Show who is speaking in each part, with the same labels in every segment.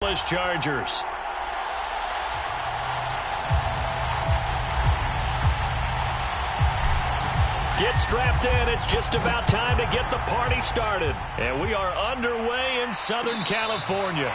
Speaker 1: Chargers. Get strapped in. It's just about time to get the party started. And we are underway in Southern California.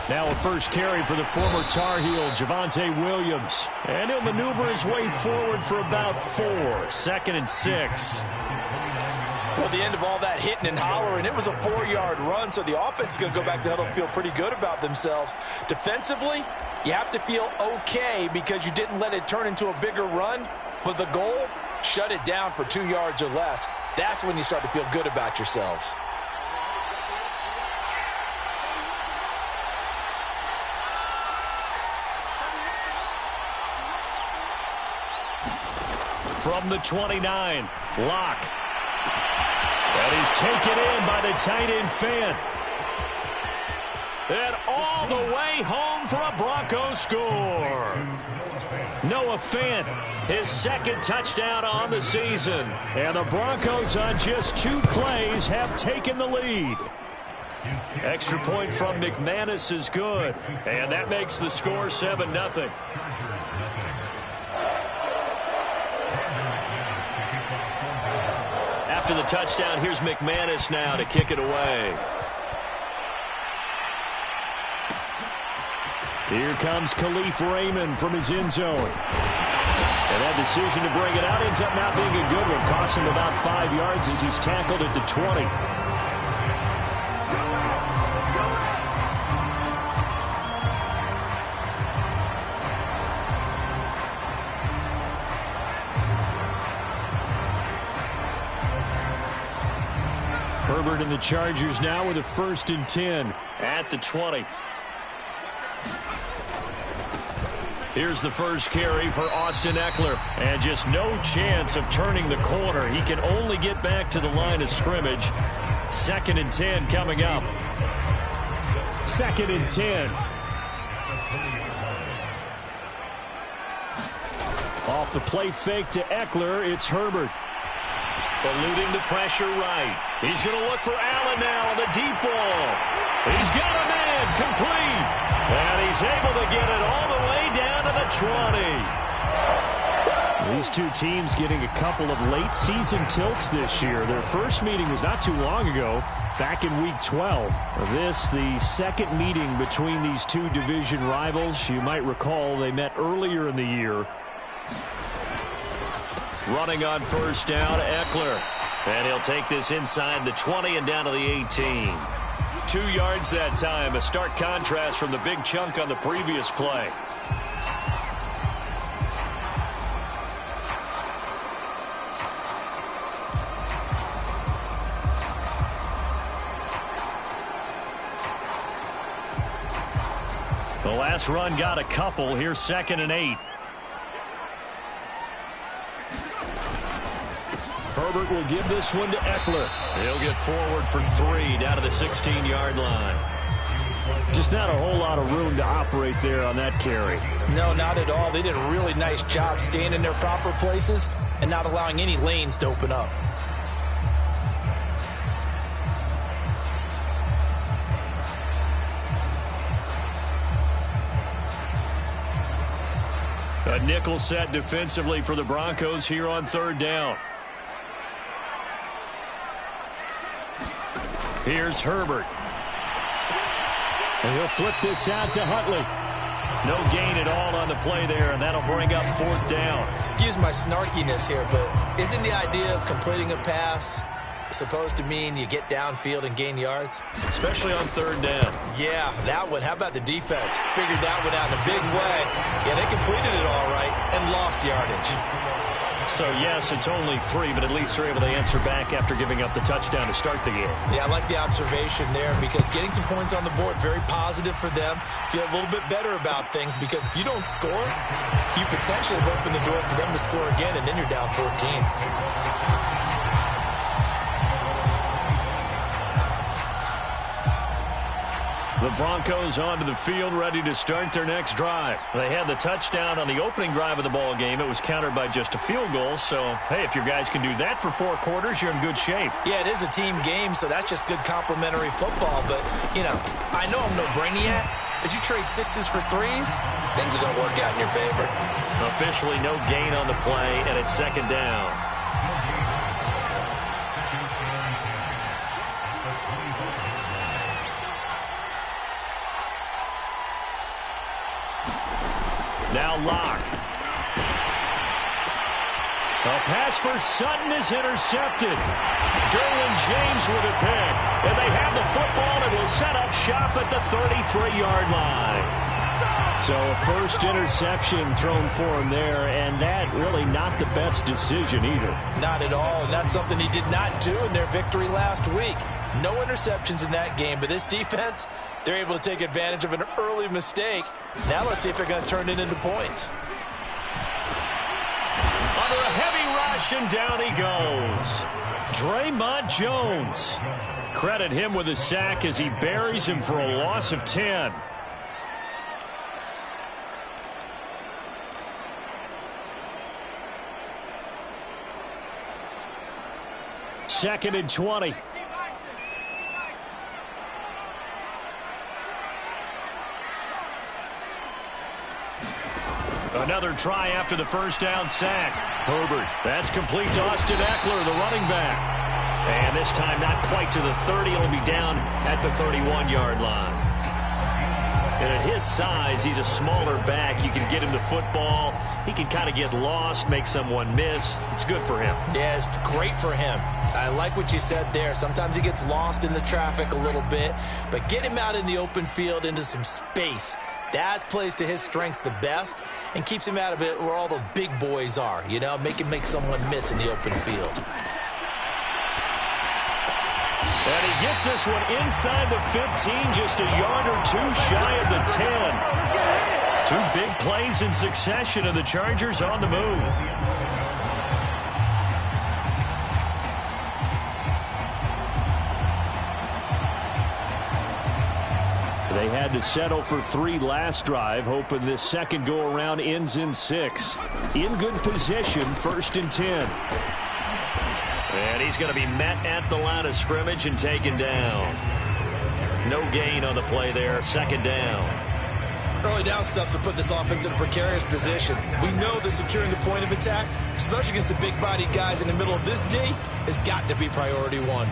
Speaker 1: Now a first carry for the former Tar Heel, Javonte Williams. And he'll maneuver his way forward for about 4. 2nd and 6.
Speaker 2: Well, the end of all that hitting and hollering, it was a 4-yard run, so the offense is going to go back to huddle and feel pretty good about themselves. Defensively, you have to feel okay because you didn't let it turn into a bigger run, but the goal, shut it down for 2 yards or less. That's when you start to feel good about yourselves.
Speaker 1: From the 29, Locke. And he's taken in by the tight end Fant. And all the way home for a Broncos score. Noah Fant, his 2nd touchdown on the season. And the Broncos on just 2 plays have taken the lead. Extra point from McManus is good. And that makes the score 7-0. After the touchdown, here's McManus now to kick it away. Here comes Khalif Raymond from his end zone. And that decision to bring it out ends up not being a good one. Cost him about 5 yards as he's tackled at the 20. Herbert and the Chargers now with a 1st and 10 at the 20. Here's the first carry for Austin Eckler. And just no chance of turning the corner. He can only get back to the line of scrimmage. 2nd and 10 coming up. 2nd and 10. Off the play fake to Eckler, it's Herbert. Eluding the pressure right. He's going to look for Allen now on the deep ball. He's got a man complete. And he's able to get it all the way down to the 20. These two teams getting a couple of late season tilts this year. Their first meeting was not too long ago, back in week 12. This, the 2nd meeting between these two division rivals. You might recall they met earlier in the year. Running on 1st down, Eckler. And he'll take this inside the 20 and down to the 18. 2 yards that time. A stark contrast from the big chunk on the previous play. The last run got a couple. Here's 2nd and 8. Herbert will give this one to Eckler. He'll get forward for 3 down to the 16-yard line. Just not a whole lot of room to operate there on that carry.
Speaker 2: No, not at all. They did a really nice job staying in their proper places and not allowing any lanes to open up.
Speaker 1: A nickel set defensively for the Broncos here on 3rd down. Here's Herbert. And he'll flip this out to Huntley. No gain at all on the play there, and that'll bring up 4th down.
Speaker 2: Excuse my snarkiness here, but isn't the idea of completing a pass supposed to mean you get downfield and gain yards?
Speaker 1: Especially on 3rd down.
Speaker 2: Yeah, that one. How about the defense? Figured that one out in a big way. Yeah, they completed it all right and lost yardage.
Speaker 1: So, yes, it's only 3, but at least they're able to answer back after giving up the touchdown to start the game.
Speaker 2: Yeah, I like the observation there because getting some points on the board, very positive for them. Feel a little bit better about things because if you don't score, you potentially have opened the door for them to score again, and then you're down 14.
Speaker 1: The Broncos onto the field, ready to start their next drive. They had the touchdown on the opening drive of the ball game. It was countered by just a field goal. So, hey, if your guys can do that for 4 quarters, you're in good shape.
Speaker 2: Yeah, it is a team game, so that's just good complimentary football. But, you know, I know I'm no brainiac, but you trade 6s for 3s, things are going to work out in your favor.
Speaker 1: Officially no gain on the play, and it's second down. Now Locke. A pass for Sutton is intercepted. Derwin James with a pick. And they have the football and will set up shop at the 33-yard line. So a first interception thrown for him there, and that really not the best decision either.
Speaker 2: Not at all, and that's something he did not do in their victory last week. No interceptions in that game, but this defense, they're able to take advantage of an early mistake. Now let's see if they're going to turn it into points.
Speaker 1: Under a heavy rush, and down he goes. Draymond Jones. Credit him with a sack as he buries him for a loss of 10. Second and 20. Another try after the first down sack. Herbert. That's complete to Austin Eckler, the running back. And this time not quite to the 30. It'll be down at the 31-yard line. And at his size, he's a smaller back. You can get him the football. He can kind of get lost, make someone miss. It's good for him.
Speaker 2: Yeah, it's great for him. I like what you said there. Sometimes he gets lost in the traffic a little bit. But get him out in the open field into some space. That plays to his strengths the best and keeps him out of it where all the big boys are. You know, make him make someone miss in the open field.
Speaker 1: And he gets this one inside the 15, just a yard or 2 shy of the 10. 2 big plays in succession, and the Chargers on the move. They had to settle for 3 last drive, hoping this second go-around ends in 6. In good position, 1st and 10. And he's going to be met at the line of scrimmage and taken down. No gain on the play there, 2nd down.
Speaker 2: Early down stuff to put this offense in a precarious position. We know that securing the point of attack, especially against the big-bodied guys in the middle of this D, has got to be priority 1.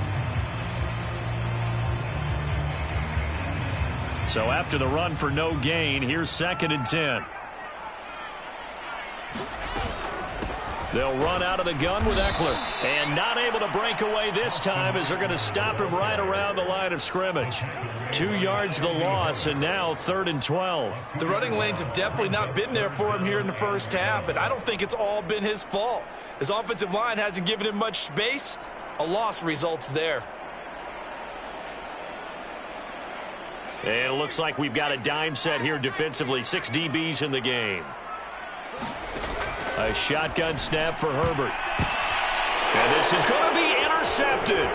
Speaker 1: So after the run for no gain, here's 2nd and 10. They'll run out of the gun with Eckler. And not able to break away this time as they're going to stop him right around the line of scrimmage. 2 yards the loss, and now 3rd and 12.
Speaker 2: The running lanes have definitely not been there for him here in the first half, and I don't think it's all been his fault. His offensive line hasn't given him much space. A loss results there.
Speaker 1: And it looks like we've got a dime set here defensively. 6 DBs in the game. A shotgun snap for Herbert. And this is going to be intercepted.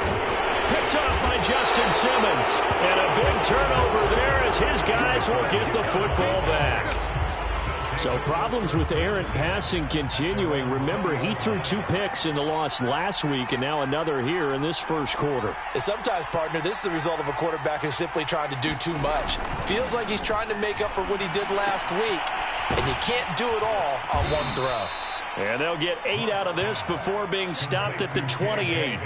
Speaker 1: Picked up by Justin Simmons. And a big turnover there as his guys will get the football back. So problems with errant passing continuing. Remember, he threw 2 picks in the loss last week and now another here in this first quarter.
Speaker 2: And sometimes, partner, this is the result of a quarterback who's simply trying to do too much. Feels like he's trying to make up for what he did last week. And you can't do it all on 1 throw.
Speaker 1: And they'll get 8 out of this before being stopped at the 28.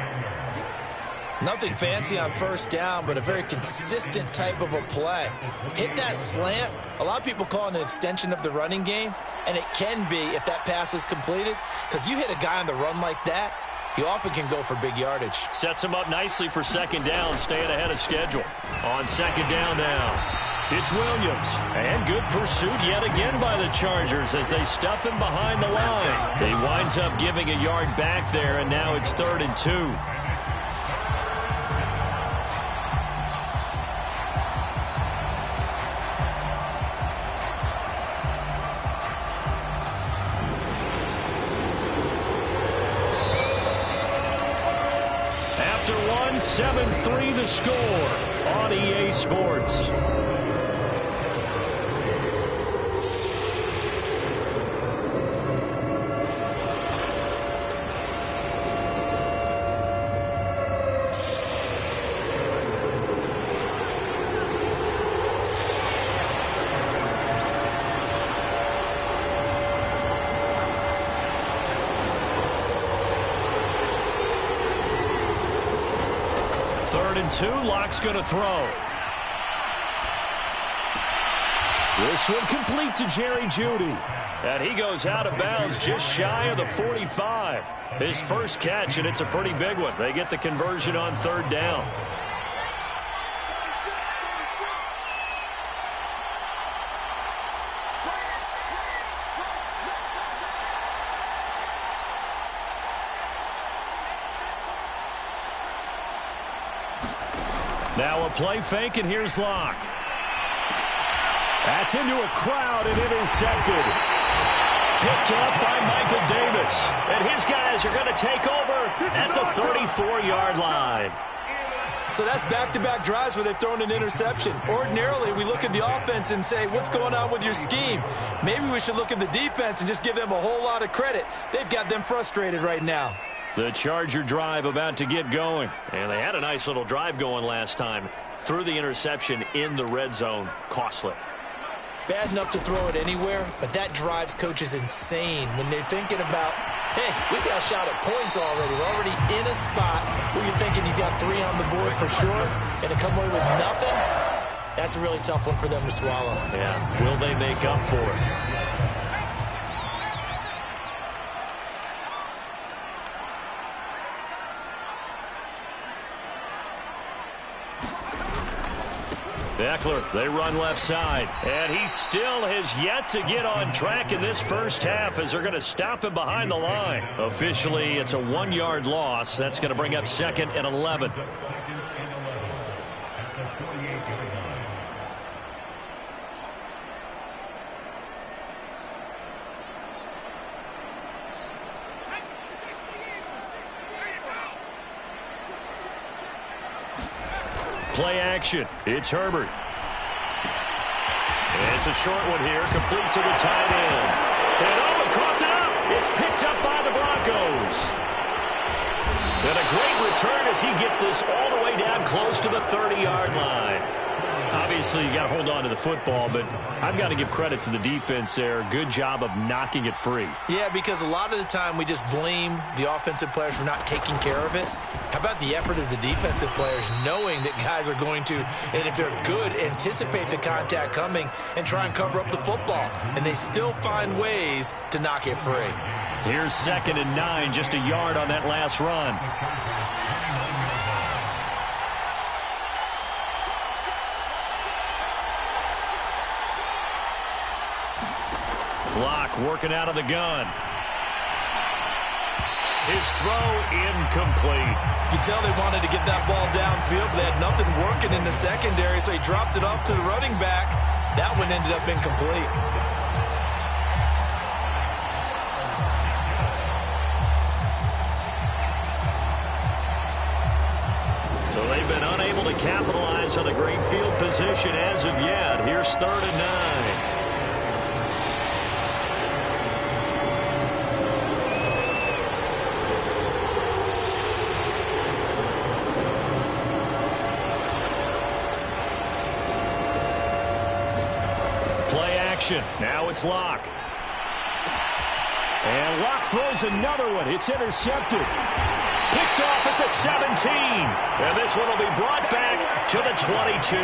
Speaker 2: Nothing fancy on first down, but a very consistent type of a play. Hit that slant. A lot of people call it an extension of the running game, and it can be if that pass is completed, because you hit a guy on the run like that, he often can go for big yardage.
Speaker 1: Sets him up nicely for 2nd down, staying ahead of schedule. On 2nd down now. It's Williams. And good pursuit yet again by the Chargers as they stuff him behind the line. He winds up giving a yard back there, and now it's 3rd and 2. After 7-3 the score on EA Sports. Lock's going to throw. This one complete to Jerry Jeudy. And he goes out of bounds just shy of the 45. His first catch, and it's a pretty big one. They get the conversion on 3rd down. Now a play fake, and here's Locke. That's into a crowd and intercepted. Picked up by Michael Davis. And his guys are going to take over at the 34-yard line.
Speaker 2: So that's back-to-back drives where they've thrown an interception. Ordinarily, we look at the offense and say, what's going on with your scheme? Maybe we should look at the defense and just give them a whole lot of credit. They've got them frustrated right now.
Speaker 1: The Charger drive about to get going. And they had a nice little drive going last time. Threw the interception in the red zone. Costly.
Speaker 2: Bad enough to throw it anywhere, but that drives coaches insane when they're thinking about, hey, we got a shot at points already. We're already in a spot where you're thinking you got 3 on the board for sure, and to come away with nothing, that's a really tough one for them to swallow.
Speaker 1: Yeah, will they make up for it? Eckler, they run left side. And he still has yet to get on track in this first half as they're going to stop him behind the line. Officially, it's a 1-yard loss. That's going to bring up 2nd and 11. Play action. It's Herbert. And it's a short one here, complete to the tight end. And he coughed it up. It's picked up by the Broncos. And a great return as he gets this all the way down close to the 30-yard line. Obviously, you got to hold on to the football, but I've got to give credit to the defense there. Good job of knocking it free.
Speaker 2: Yeah, because a lot of the time we just blame the offensive players for not taking care of it. How about the effort of the defensive players knowing that guys are going to, and if they're good, anticipate the contact coming and try and cover up the football. And they still find ways to knock it free.
Speaker 1: Here's 2nd and 9, just a yard on that last run. Block working out of the gun. His throw incomplete.
Speaker 2: You can tell they wanted to get that ball downfield, but they had nothing working in the secondary, so he dropped it off to the running back. That one ended up incomplete.
Speaker 1: So they've been unable to capitalize on a great field position as of yet. Here's 3rd and 9. Now it's Locke. And Locke throws another one. It's intercepted. Picked off at the 17. And this one will be brought back to the 22.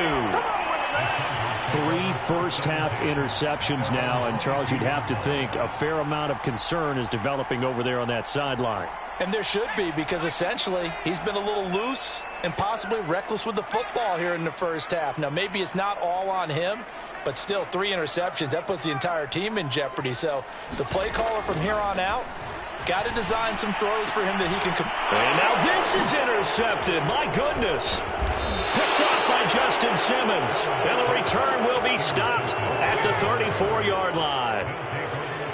Speaker 1: 3 first-half interceptions now. And, Charles, you'd have to think a fair amount of concern is developing over there on that sideline.
Speaker 2: And there should be, because essentially he's been a little loose and possibly reckless with the football here in the first half. Now, maybe it's not all on him, but still 3 interceptions. That puts the entire team in jeopardy. So the play caller from here on out got to design some throws for him that he can.
Speaker 1: And now this is intercepted. My goodness. Picked off by Justin Simmons. And the return will be stopped at the 34-yard line.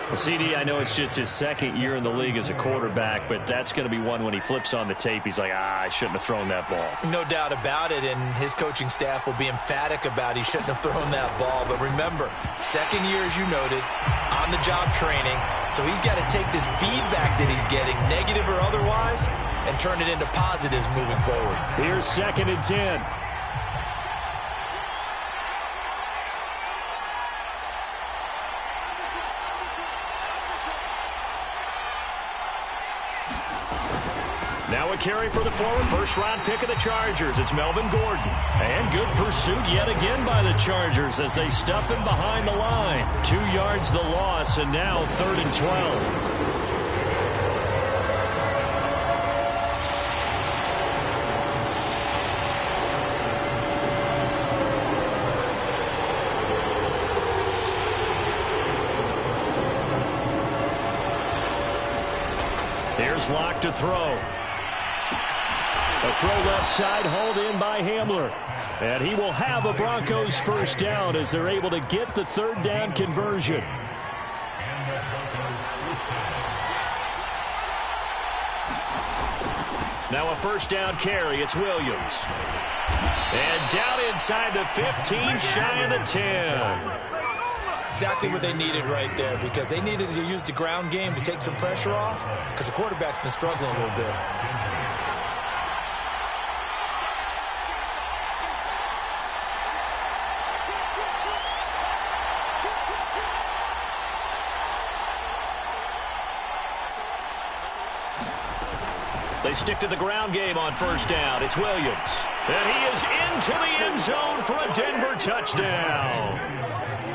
Speaker 1: Well, CD, I know it's just his second year in the league as a quarterback, but that's going to be one when he flips on the tape. He's like, I shouldn't have thrown that ball.
Speaker 2: No doubt about it, and his coaching staff will be emphatic about he shouldn't have thrown that ball. But remember, second year, as you noted, on-the-job training, so he's got to take this feedback that he's getting, negative or otherwise, and turn it into positives moving forward.
Speaker 1: Here's 2nd and 10. Now a carry for the former first-round pick of the Chargers. It's Melvin Gordon. And good pursuit yet again by the Chargers as they stuff him behind the line. 2 yards the loss, and now 3rd and 12. Here's Locke to throw. A throw left side, hauled in by Hamler. And he will have a Broncos first down as they're able to get the 3rd down conversion. Now a first down carry. It's Williams. And down inside the 15, shy of the 10.
Speaker 2: Exactly what they needed right there, because they needed to use the ground game to take some pressure off, because the quarterback's been struggling a little bit.
Speaker 1: They stick to the ground game on first down. It's Williams. And he is into the end zone for a Denver touchdown.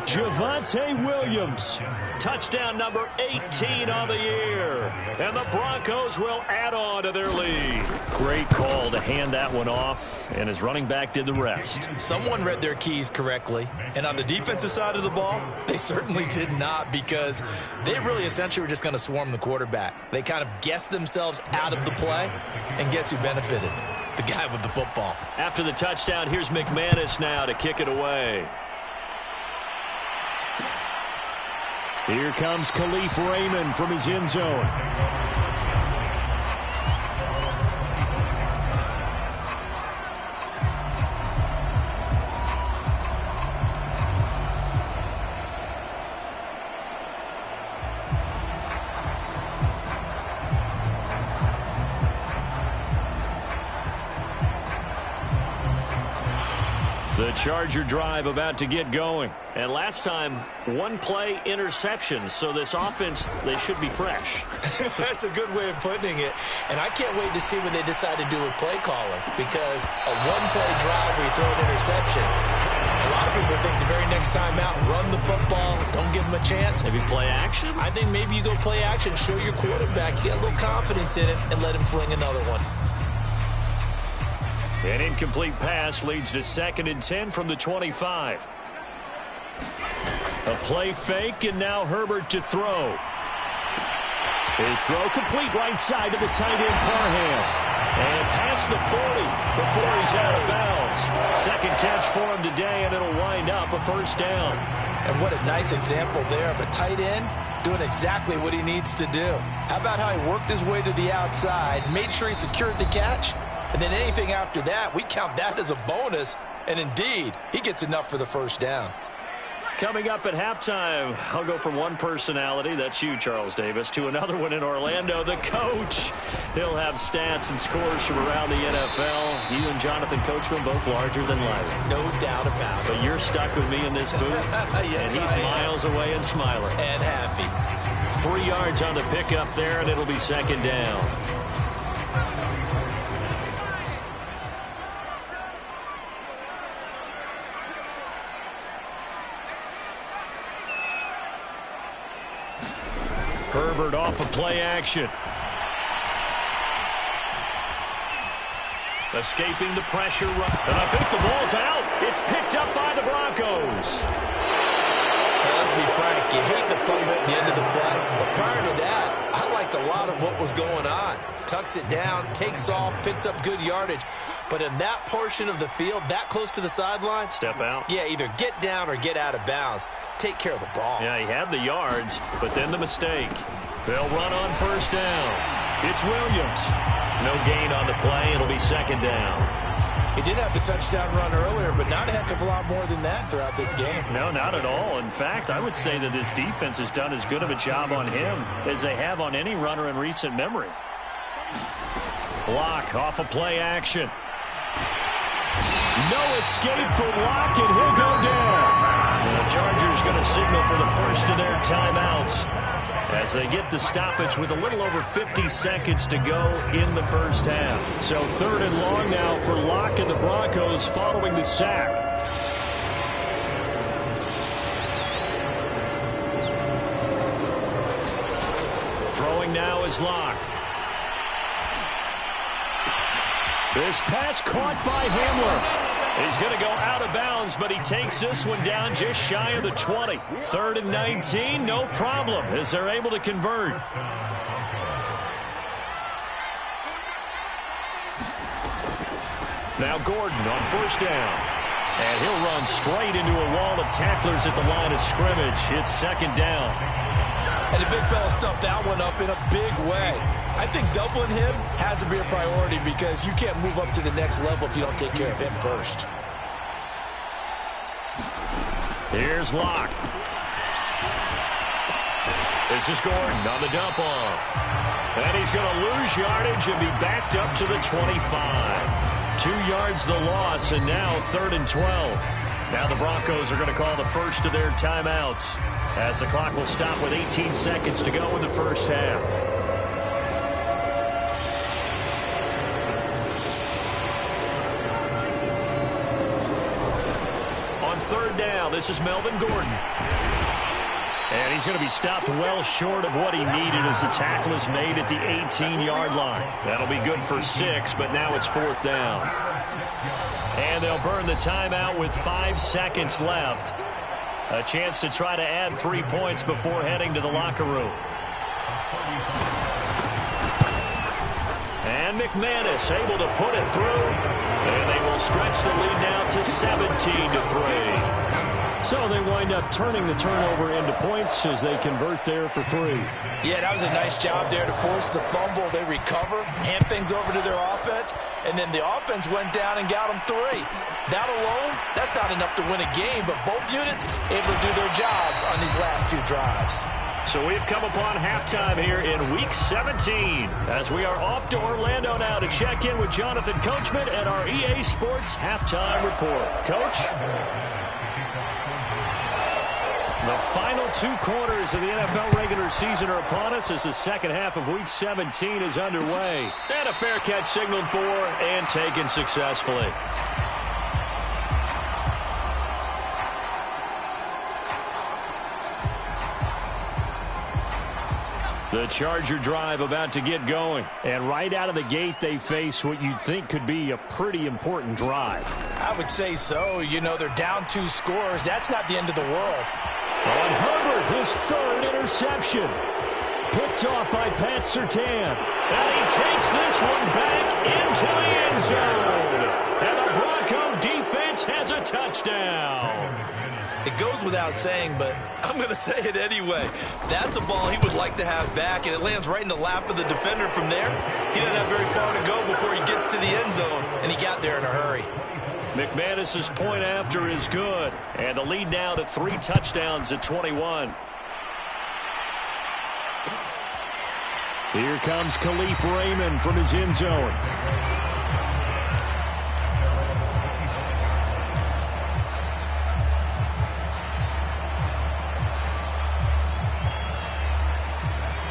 Speaker 1: Javonte Williams, touchdown number 18 on the year. And the Broncos will add on to their lead. Great call to hand that one off, and his running back did the rest.
Speaker 2: Someone read their keys correctly, and on the defensive side of the ball, they certainly did not, because they really essentially were just going to swarm the quarterback. They kind of guessed themselves out of the play, and guess who benefited? The guy with the football.
Speaker 1: After the touchdown, here's McManus now to kick it away. Here comes Khalif Raymond from his end zone. The Charger drive about to get going. And last time, 1 play interception. So this offense, they should be fresh.
Speaker 2: That's a good way of putting it. And I can't wait to see what they decide to do with play calling, because a 1-play drive where you throw an interception, a lot of people think the very next time out, run the football, don't give them a chance.
Speaker 1: Maybe play action?
Speaker 2: I think maybe you go play action, show your quarterback, you get a little confidence in it, and let him fling another one.
Speaker 1: An incomplete pass leads to 2nd and 10 from the 25. A play fake, and now Herbert to throw. His throw complete right side to the tight end Parham. And past the 40 before he's out of bounds. Second catch for him today, and it'll wind up a first down.
Speaker 2: And what a nice example there of a tight end doing exactly what he needs to do. How about how he worked his way to the outside, made sure he secured the catch, and then anything after that, we count that as a bonus. And indeed, he gets enough for the first down.
Speaker 1: Coming up at halftime, I'll go from one personality, that's you, Charles Davis, to another one in Orlando, the coach. He'll have stats and scores from around the NFL. You and Jonathan Coachman, both larger than life.
Speaker 2: No doubt about it.
Speaker 1: But you're stuck with me in this booth,
Speaker 2: yes,
Speaker 1: and he's miles away and smiling.
Speaker 2: And happy.
Speaker 1: 3 yards on the pickup there, and it'll be second down. Herbert off of play action. Escaping the pressure. And I think the ball's out. It's picked up by the Broncos.
Speaker 2: Hey, let's be frank. You hate the fumble at the end of the play. But prior to that, I liked a lot of what was going on. Tucks it down, takes off, picks up good yardage. But in that portion of the field, that close to the sideline,
Speaker 1: step out.
Speaker 2: Yeah, either get down or get out of bounds. Take care of the ball.
Speaker 1: Yeah, he had the yards, but then the mistake. They'll run on first down. It's Williams. No gain on the play. It'll be second down.
Speaker 2: He did have the touchdown run earlier, but not a heck of a lot more than that throughout this game.
Speaker 1: No, not at all. In fact, I would say that this defense has done as good of a job on him as they have on any runner in recent memory. Block off of play action. No escape for Locke, and he'll go down. And the Chargers going to signal for the first of their timeouts as they get the stoppage with a little over 50 seconds to go in the first half. So 3rd and long now for Locke and the Broncos following the sack. Throwing now is Locke. This pass caught by Hamler. He's going to go out of bounds, but he takes this one down just shy of the 20. 3rd and 19, no problem, as they're able to convert. Now Gordon on first down. And he'll run straight into a wall of tacklers at the line of scrimmage. It's second down.
Speaker 2: And the big fella stuffed that one up in a big way. I think doubling him has to be a priority because you can't move up to the next level if you don't take care of him first.
Speaker 1: Here's Locke. This is Gordon on the dump off. And he's going to lose yardage and be backed up to the 25. 2 yards the loss, and now 3rd and 12. Now the Broncos are going to call the first of their timeouts as the clock will stop with 18 seconds to go in the first half. On 3rd down, this is Melvin Gordon. And he's going to be stopped well short of what he needed as the tackle is made at the 18-yard line. That'll be good for 6, but now it's 4th down. And they'll burn the timeout with 5 seconds left. A chance to try to add 3 points before heading to the locker room. And McManus able to put it through. And they will stretch the lead now to 17-3. So they wind up turning the turnover into points as they convert there for 3.
Speaker 2: Yeah, that was a nice job there to force the fumble. They recover, hand things over to their offense, and then the offense went down and got them 3. That alone, that's not enough to win a game, but both units able to do their jobs on these last 2 drives.
Speaker 1: So we've come upon halftime here in Week 17 as we are off to Orlando now to check in with Jonathan Coachman at our EA Sports Halftime Report. Coach? The final 2 quarters of the NFL regular season are upon us as the second half of Week 17 is underway. And a fair catch signaled for and taken successfully. The Charger drive about to get going. And right out of the gate, they face what you'd think could be a pretty important drive.
Speaker 2: I would say so. You know, they're down 2 scores. That's not the end of the world.
Speaker 1: On Herbert, his 3rd interception. Picked off by Pat Surtain. And he takes this one back into the end zone. And the Bronco defense has a touchdown.
Speaker 2: It goes without saying, but I'm going to say it anyway. That's a ball he would like to have back, and it lands right in the lap of the defender from there. He doesn't have very far to go before he gets to the end zone, and he got there in a hurry.
Speaker 1: McManus's point after is good, and the lead now to 3 touchdowns at 21. Here comes Khalif Raymond from his end zone.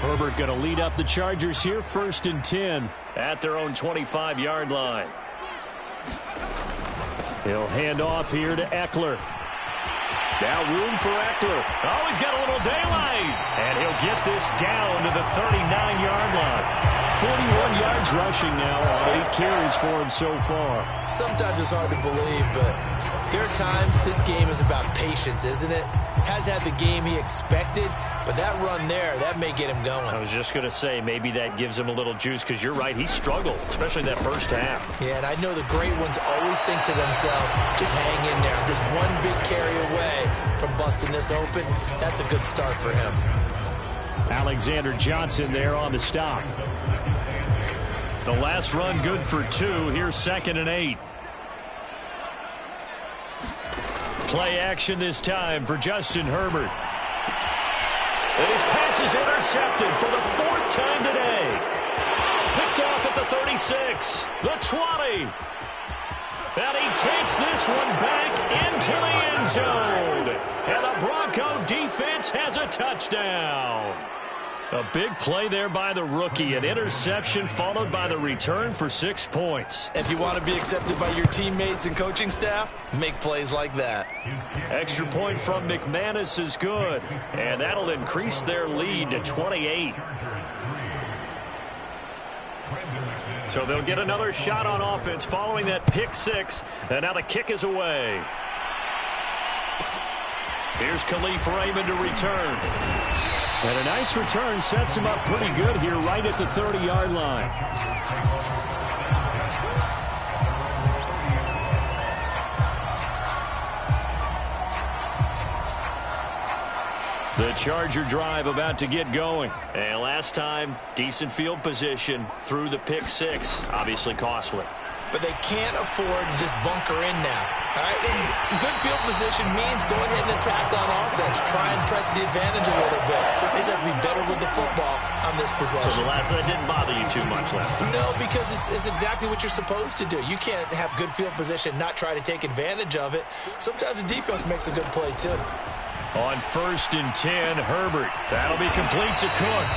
Speaker 1: Herbert going to lead up the Chargers here, 1st and 10 at their own 25-yard line. He'll hand off here to Eckler. Now room for Eckler. Oh, he's got a little daylight. And he'll get this down to the 39-yard line. 41 yards rushing now on 8 carries for him so far.
Speaker 2: Sometimes it's hard to believe, but there are times this game is about patience, isn't it? Has had the game he expected, but that run there, that may get him going.
Speaker 1: I was just going to say, maybe that gives him a little juice, because you're right, he struggled, especially that first half.
Speaker 2: Yeah, and I know the great ones always think to themselves, just hang in there. I'm just one big carry away from busting this open. That's a good start for him.
Speaker 1: Alexander Johnson there on the stop. The last run good for 2. Here's 2nd and 8. Play action this time for Justin Herbert. And his pass is intercepted for the 4th time today. Picked off at the 36, the 20. And he takes this one back into the end zone. And the Bronco defense has a touchdown. A big play there by the rookie. An interception followed by the return for 6 points.
Speaker 2: If you want to be accepted by your teammates and coaching staff, make plays like that.
Speaker 1: Extra point from McManus is good. And that'll increase their lead to 28. So they'll get another shot on offense following that pick 6. And now the kick is away. Here's Khalif Raymond to return. And a nice return sets him up pretty good here right at the 30-yard line. The Charger drive about to get going. And last time, decent field position through the pick 6. Obviously costly.
Speaker 2: But they can't afford to just bunker in now. All right? Good field position means go ahead and attack on offense. Try and press the advantage a little bit. They just have to be better with the football on this possession.
Speaker 1: So the last one didn't bother you too much last time?
Speaker 2: No, because it's exactly what you're supposed to do. You can't have good field position, not try to take advantage of it. Sometimes the defense makes a good play, too.
Speaker 1: On 1st and 10, Herbert. That'll be complete to Cook.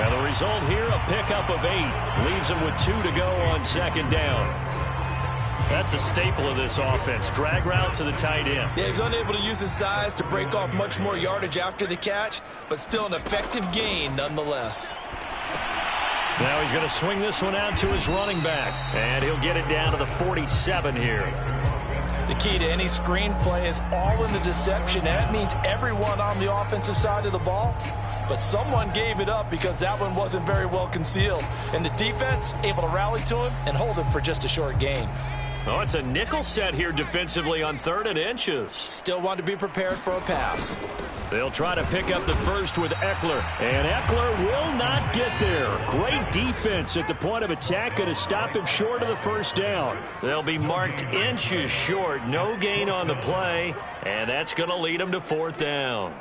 Speaker 1: And the result here, a pickup of 8. Leaves him with 2 to go on 2nd down. That's a staple of this offense. Drag route to the tight end.
Speaker 2: Yeah, he's unable to use his size to break off much more yardage after the catch, but still an effective gain nonetheless.
Speaker 1: Now he's going to swing this one out to his running back. And he'll get it down to the 47 here.
Speaker 2: The key to any screen play is all in the deception, and that means everyone on the offensive side of the ball. But someone gave it up because that one wasn't very well concealed. And the defense able to rally to him and hold him for just a short gain.
Speaker 1: Oh, it's a nickel set here defensively on 3rd and inches.
Speaker 2: Still want to be prepared for a pass.
Speaker 1: They'll try to pick up the first with Eckler. And Eckler will not get there. Great defense at the point of attack. Going to stop him short of the first down. They'll be marked inches short. No gain on the play. And that's going to lead them to 4th down.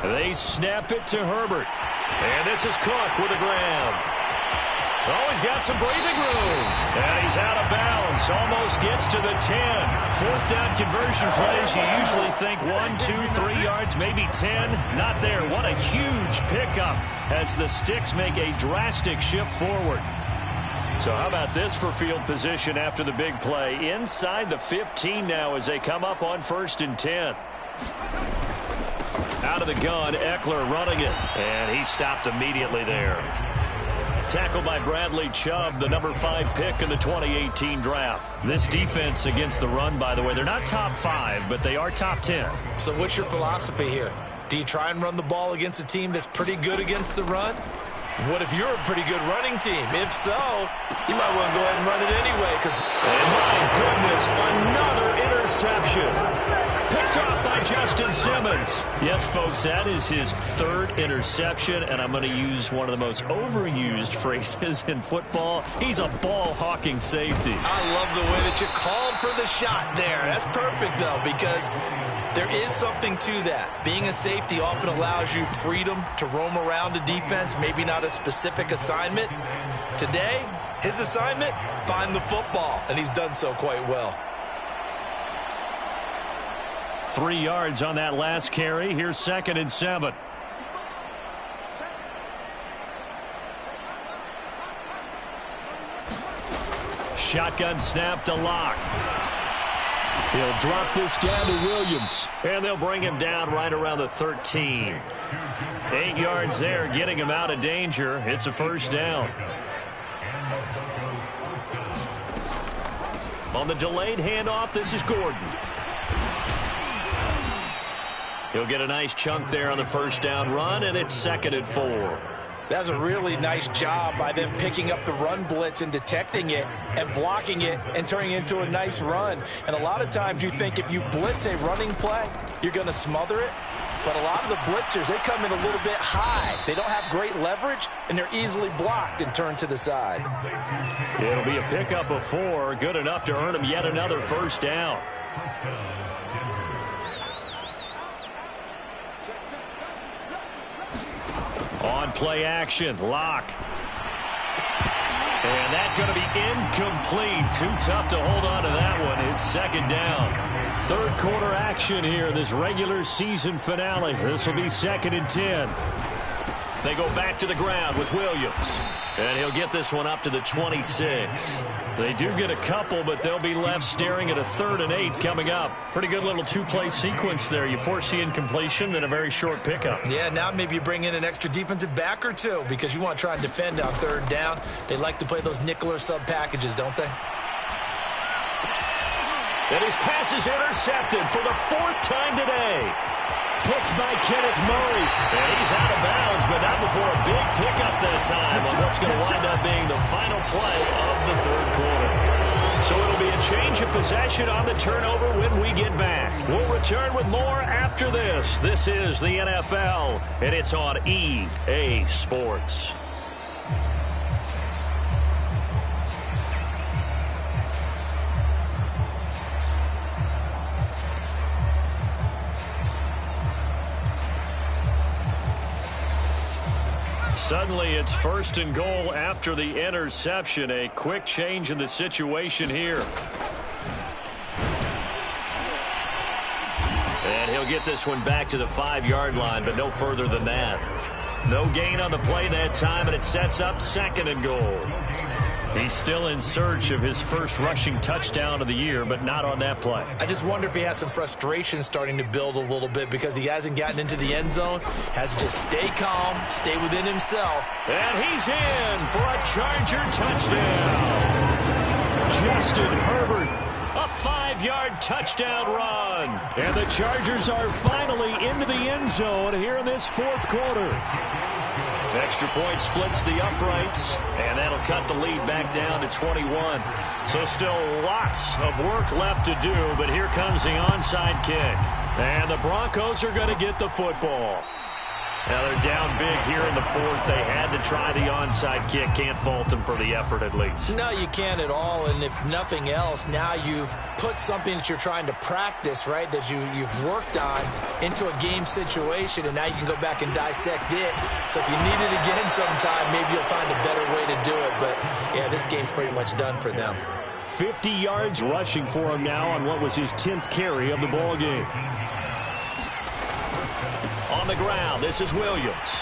Speaker 1: They snap it to Herbert. And this is Cook with a grab. Oh, he's got some breathing room. And he's out of bounds. Almost gets to the 10. 4th down conversion plays. You usually think 1, 2, 3 yards, maybe 10. Not there. What a huge pickup as the Sticks make a drastic shift forward. So how about this for field position after the big play? Inside the 15 now as they come up on 1st and 10. Out of the gun, Eckler running it. And he stopped immediately there. Tackled by Bradley Chubb, the number 5 pick in the 2018 draft. This defense against the run, by the way, they're not top 5, but they are top 10.
Speaker 2: So what's your philosophy here? Do you try and run the ball against a team that's pretty good against the run? What if you're a pretty good running team? If so, you might want to go ahead and run it anyway.
Speaker 1: And my goodness, another interception. Picked off by Justin Simmons. Yes, folks, that is his 3rd interception, and I'm going to use one of the most overused phrases in football. He's a ball-hawking safety.
Speaker 2: I love the way that you called for the shot there. That's perfect, though, because there is something to that. Being a safety often allows you freedom to roam around a defense, maybe not a specific assignment. Today, his assignment, find the football, and he's done so quite well.
Speaker 1: 3 yards on that last carry. Here's 2nd and 7. Shotgun snap to Locke. He'll drop this down to Williams. And they'll bring him down right around the 13. 8 yards there, getting him out of danger. It's a first down. On the delayed handoff, this is Gordon. He'll get a nice chunk there on the first down run, and it's 2nd and 4.
Speaker 2: That's a really nice job by them picking up the run blitz and detecting it and blocking it and turning it into a nice run. And a lot of times you think if you blitz a running play, you're going to smother it. But a lot of the blitzers, they come in a little bit high. They don't have great leverage, and they're easily blocked and turned to the side.
Speaker 1: It'll be a pickup of 4, good enough to earn him yet another first down. On play action, Lock. And that's going to be incomplete. Too tough to hold on to that one. It's 2nd down. 3rd quarter action here in this regular season finale. This will be 2nd and 10. They go back to the ground with Williams. And he'll get this one up to the 26. They do get a couple, but they'll be left staring at a 3rd and 8 coming up. Pretty good little 2-play sequence there. You force the incompletion, then a very short pickup.
Speaker 2: Yeah, now maybe you bring in an extra defensive back or two because you want to try and defend on 3rd down. They like to play those nickel or sub packages, don't they?
Speaker 1: And his pass is intercepted for the 4th time today. Picked by Kenneth Murray. And he's out of bounds, but not before a big pickup that time on what's going to wind up being the final play of the 3rd quarter. So it'll be a change of possession on the turnover when we get back. We'll return with more after this. This is the NFL, and it's on EA Sports. Suddenly, it's 1st and goal after the interception. A quick change in the situation here. And he'll get this one back to the 5-yard line, but no further than that. No gain on the play that time, and it sets up 2nd and goal. He's still in search of his first rushing touchdown of the year, but not on that play.
Speaker 2: I just wonder if he has some frustration starting to build a little bit because he hasn't gotten into the end zone. Has to just stay calm, stay within himself.
Speaker 1: And he's in for a Charger touchdown. Justin Herbert, a 5-yard touchdown run. And the Chargers are finally into the end zone here in this 4th quarter. Extra point splits the uprights, and that'll cut the lead back down to 21. So still lots of work left to do, but here comes the onside kick. And the Broncos are going to get the football. Now they're down big here in the 4th. They had to try the onside kick. Can't fault them for the effort at least.
Speaker 2: No, you can't at all. And if nothing else, now you've put something that you're trying to practice, right, that you've worked on into a game situation, and now you can go back and dissect it. So if you need it again sometime, maybe you'll find a better way to do it. But, yeah, this game's pretty much done for them.
Speaker 1: 50 yards rushing for him now on what was his 10th carry of the ball game. On the ground, this is Williams.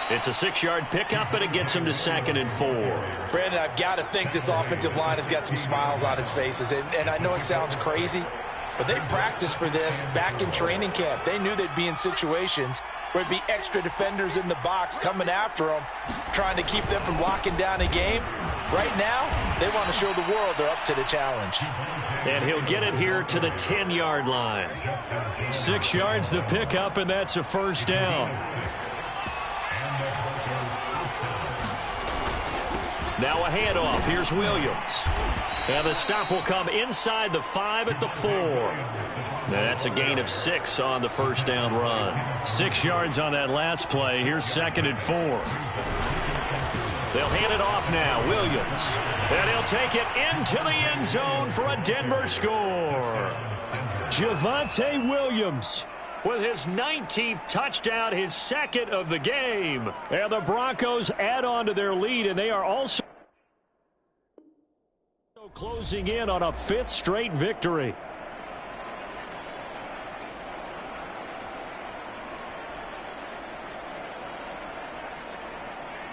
Speaker 1: It's a 6-yard pickup, and it gets him to 2nd and 4.
Speaker 2: Brandon, I've got to think this offensive line has got some smiles on its faces. And I know it sounds crazy, but they practiced for this back in training camp. They knew they'd be in situations where it'd be extra defenders in the box coming after them, trying to keep them from locking down a game. Right now, they want to show the world they're up to the challenge.
Speaker 1: And he'll get it here to the 10-yard line. 6 yards the pickup, and that's a first down. Now a handoff. Here's Williams. And the stop will come inside the 5 at the 4. That's a gain of 6 on the first down run. 6 yards on that last play. Here's 2nd and 4. They'll hand it off now. Williams. And he'll take it into the end zone for a Denver score. Javonte Williams with his 19th touchdown, his 2nd of the game. And the Broncos add on to their lead, and they are also closing in on a 5th straight victory.